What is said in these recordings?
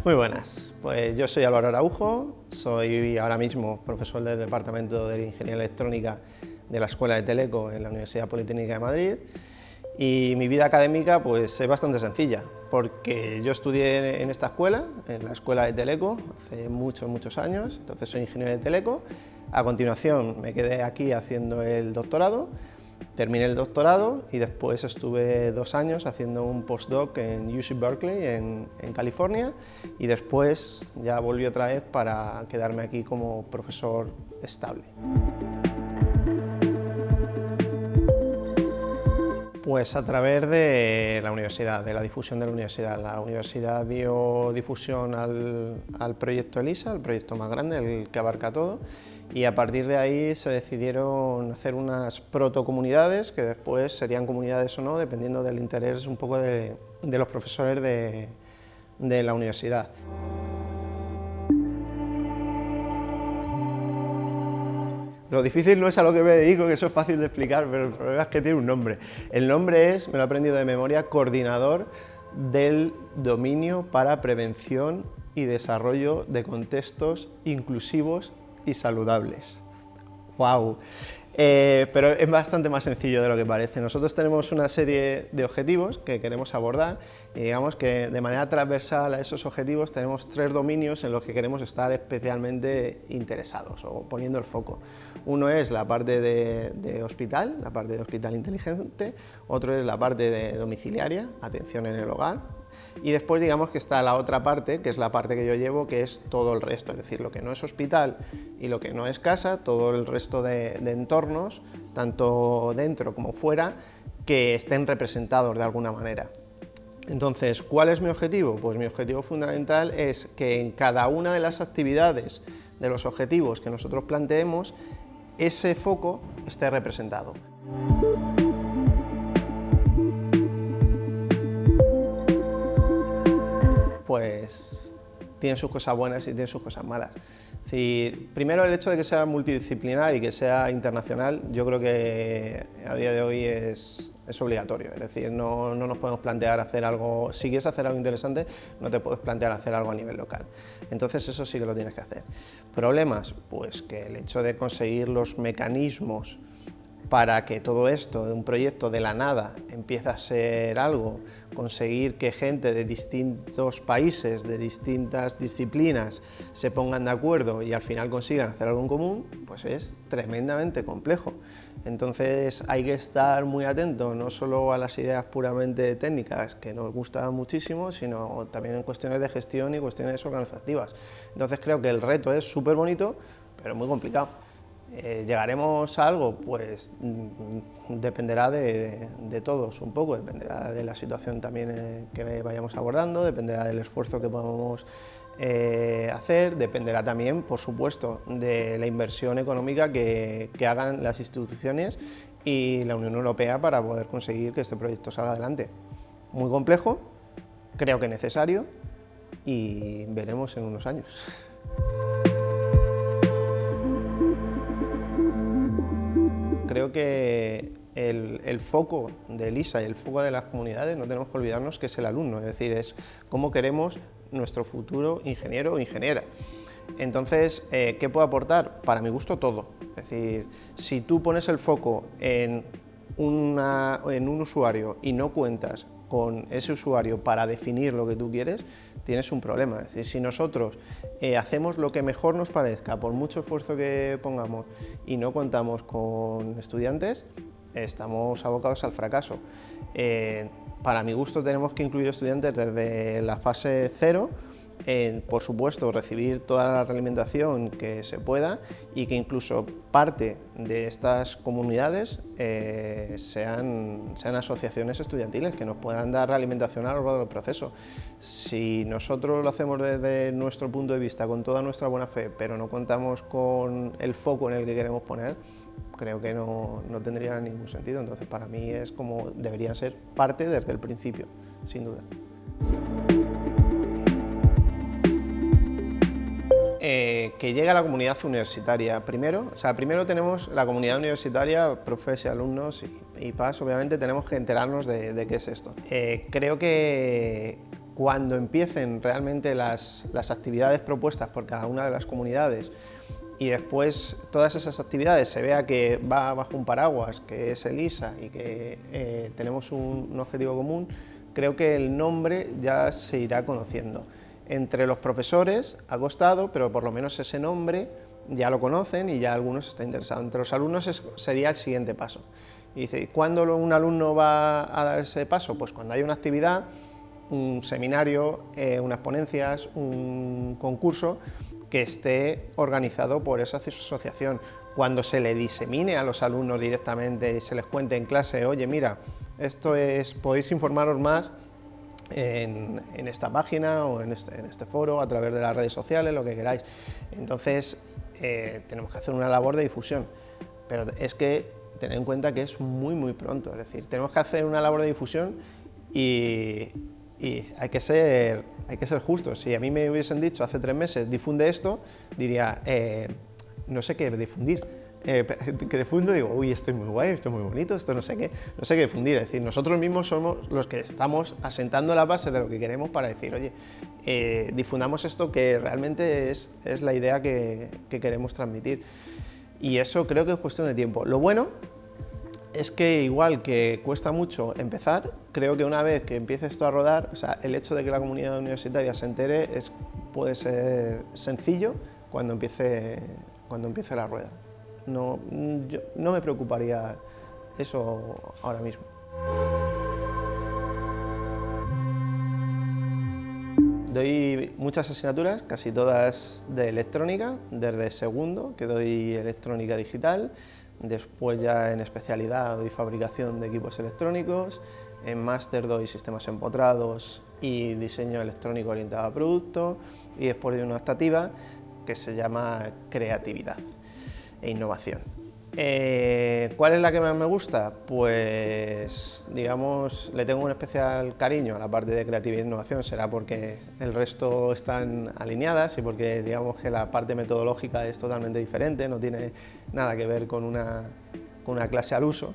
Muy buenas, pues yo soy Álvaro Araujo, soy ahora mismo profesor del Departamento de Ingeniería Electrónica de la Escuela de Teleco en la Universidad Politécnica de Madrid y mi vida académica pues es bastante sencilla porque yo estudié en esta escuela, en la Escuela de Teleco, hace muchos años, entonces soy ingeniero de Teleco. A continuación me quedé aquí haciendo el doctorado. Terminé el doctorado y después estuve 2 años haciendo un postdoc en UC Berkeley, en California, y después ya volví otra vez para quedarme aquí como profesor estable. Pues a través de la universidad, de la difusión de la universidad. La universidad dio difusión al proyecto ELISA, el proyecto más grande, el que abarca todo, y a partir de ahí se decidieron hacer unas protocomunidades que después serían comunidades o no, dependiendo del interés un poco de los profesores de la universidad. Lo difícil no es a lo que me dedico, que eso es fácil de explicar, pero el problema es que tiene un nombre. El nombre es, me lo he aprendido de memoria, Coordinador del Dominio para Prevención y Desarrollo de Contextos Inclusivos y Saludables. ¡Wow! Pero es bastante más sencillo de lo que parece. Nosotros tenemos una serie de objetivos que queremos abordar y digamos que de manera transversal a esos objetivos tenemos 3 dominios en los que queremos estar especialmente interesados o poniendo el foco. Uno es la parte de hospital, la parte de hospital inteligente, otro es la parte de domiciliaria, atención en el hogar. Y después digamos que está la otra parte, que es la parte que yo llevo, que es todo el resto, es decir, lo que no es hospital y lo que no es casa, todo el resto de entornos, tanto dentro como fuera, que estén representados de alguna manera. Entonces, ¿cuál es mi objetivo? Pues mi objetivo fundamental es que en cada una de las actividades de los objetivos que nosotros planteemos, ese foco esté representado. Pues tiene sus cosas buenas y tiene sus cosas malas. Es decir, primero el hecho de que sea multidisciplinar y que sea internacional, yo creo que a día de hoy es obligatorio. Es decir, no nos podemos plantear hacer algo, si quieres hacer algo interesante, no te puedes plantear hacer algo a nivel local. Entonces eso sí que lo tienes que hacer. ¿Problemas? Pues que el hecho de conseguir los mecanismos para que todo esto de un proyecto de la nada empiece a ser algo, conseguir que gente de distintos países, de distintas disciplinas se pongan de acuerdo y al final consigan hacer algo en común, pues es tremendamente complejo. Entonces hay que estar muy atento no solo a las ideas puramente técnicas, que nos gustan muchísimo, sino también en cuestiones de gestión y cuestiones organizativas. Entonces creo que el reto es súper bonito, pero muy complicado. ¿Llegaremos a algo? Pues dependerá de todos un poco, dependerá de la situación también que vayamos abordando, dependerá del esfuerzo que podamos hacer, dependerá también, por supuesto, de la inversión económica que hagan las instituciones y la Unión Europea para poder conseguir que este proyecto salga adelante. Muy complejo, creo que necesario y veremos en unos años. Creo que el foco de ELISA y el foco de las comunidades no tenemos que olvidarnos que es el alumno, es decir, es cómo queremos nuestro futuro ingeniero o ingeniera. Entonces, ¿qué puedo aportar? Para mi gusto todo, es decir, si tú pones el foco en un usuario y no cuentas con ese usuario para definir lo que tú quieres, tienes un problema. Es decir, si nosotros hacemos lo que mejor nos parezca, por mucho esfuerzo que pongamos, y no contamos con estudiantes, estamos abocados al fracaso. Para mi gusto tenemos que incluir estudiantes desde la fase 0, por supuesto recibir toda la realimentación que se pueda y que incluso parte de estas comunidades sean asociaciones estudiantiles que nos puedan dar realimentación a lo largo del proceso. Si nosotros lo hacemos desde nuestro punto de vista, con toda nuestra buena fe, pero no contamos con el foco en el que queremos poner, creo que no tendría ningún sentido. Entonces para mí es como deberían ser parte desde el principio, sin duda. Que llegue a la comunidad universitaria. Primero tenemos la comunidad universitaria, profes y alumnos y PAS, obviamente tenemos que enterarnos de qué es esto. Creo que cuando empiecen realmente las actividades propuestas por cada una de las comunidades y después todas esas actividades se vea que va bajo un paraguas, que es el ISA y que tenemos un objetivo común, creo que el nombre ya se irá conociendo. Entre los profesores ha costado, pero por lo menos ese nombre ya lo conocen y ya algunos están interesados. Entre los alumnos sería el siguiente paso. Y dice, ¿cuándo un alumno va a dar ese paso? Pues cuando hay una actividad, un seminario, unas ponencias, un concurso que esté organizado por esa asociación. Cuando se le disemine a los alumnos directamente y se les cuente en clase, oye, mira, esto es, podéis informaros más en esta página o en este foro, a través de las redes sociales, lo que queráis. Entonces, tenemos que hacer una labor de difusión, pero es que tened en cuenta que es muy pronto, es decir, tenemos que hacer una labor de difusión y hay que ser justos. Si a mí me hubiesen dicho hace 3 meses, difunde esto, diría, no sé qué difundir. Que difundo, digo, uy, esto es muy guay, esto es muy bonito, esto no sé qué difundir. Es decir, nosotros mismos somos los que estamos asentando la base de lo que queremos para decir, oye, difundamos esto que realmente es la idea que queremos transmitir. Y eso creo que es cuestión de tiempo. Lo bueno es que igual que cuesta mucho empezar, creo que una vez que empiece esto a rodar, o sea, el hecho de que la comunidad universitaria se entere puede ser sencillo cuando empiece la rueda. No me preocuparía eso ahora mismo. Doy muchas asignaturas, casi todas de electrónica, desde segundo, que doy electrónica digital, después ya en especialidad doy fabricación de equipos electrónicos, en máster doy sistemas empotrados y diseño electrónico orientado a producto, y después doy una optativa que se llama creatividad e innovación. ¿Cuál es la que más me gusta? Pues, digamos, le tengo un especial cariño a la parte de creatividad e innovación, será porque el resto están alineadas y porque, digamos, que la parte metodológica es totalmente diferente, no tiene nada que ver con una clase al uso,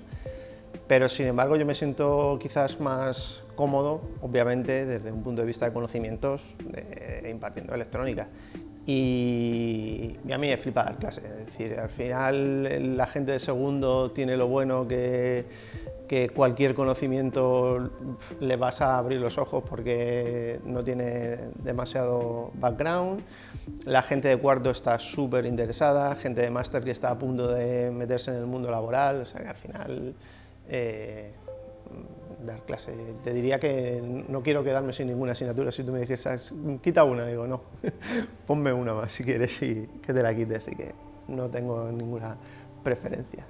pero sin embargo yo me siento quizás más cómodo, obviamente, desde un punto de vista de conocimientos, impartiendo electrónica. Y a mí me flipa dar clase, es decir, al final la gente de segundo tiene lo bueno que cualquier conocimiento le vas a abrir los ojos porque no tiene demasiado background, la gente de cuarto está súper interesada, gente de máster que está a punto de meterse en el mundo laboral, o sea que al final dar clase. Te diría que no quiero quedarme sin ninguna asignatura. Si tú me dijeras, quita una, digo, no, ponme una más si quieres y que te la quites, así que no tengo ninguna preferencia.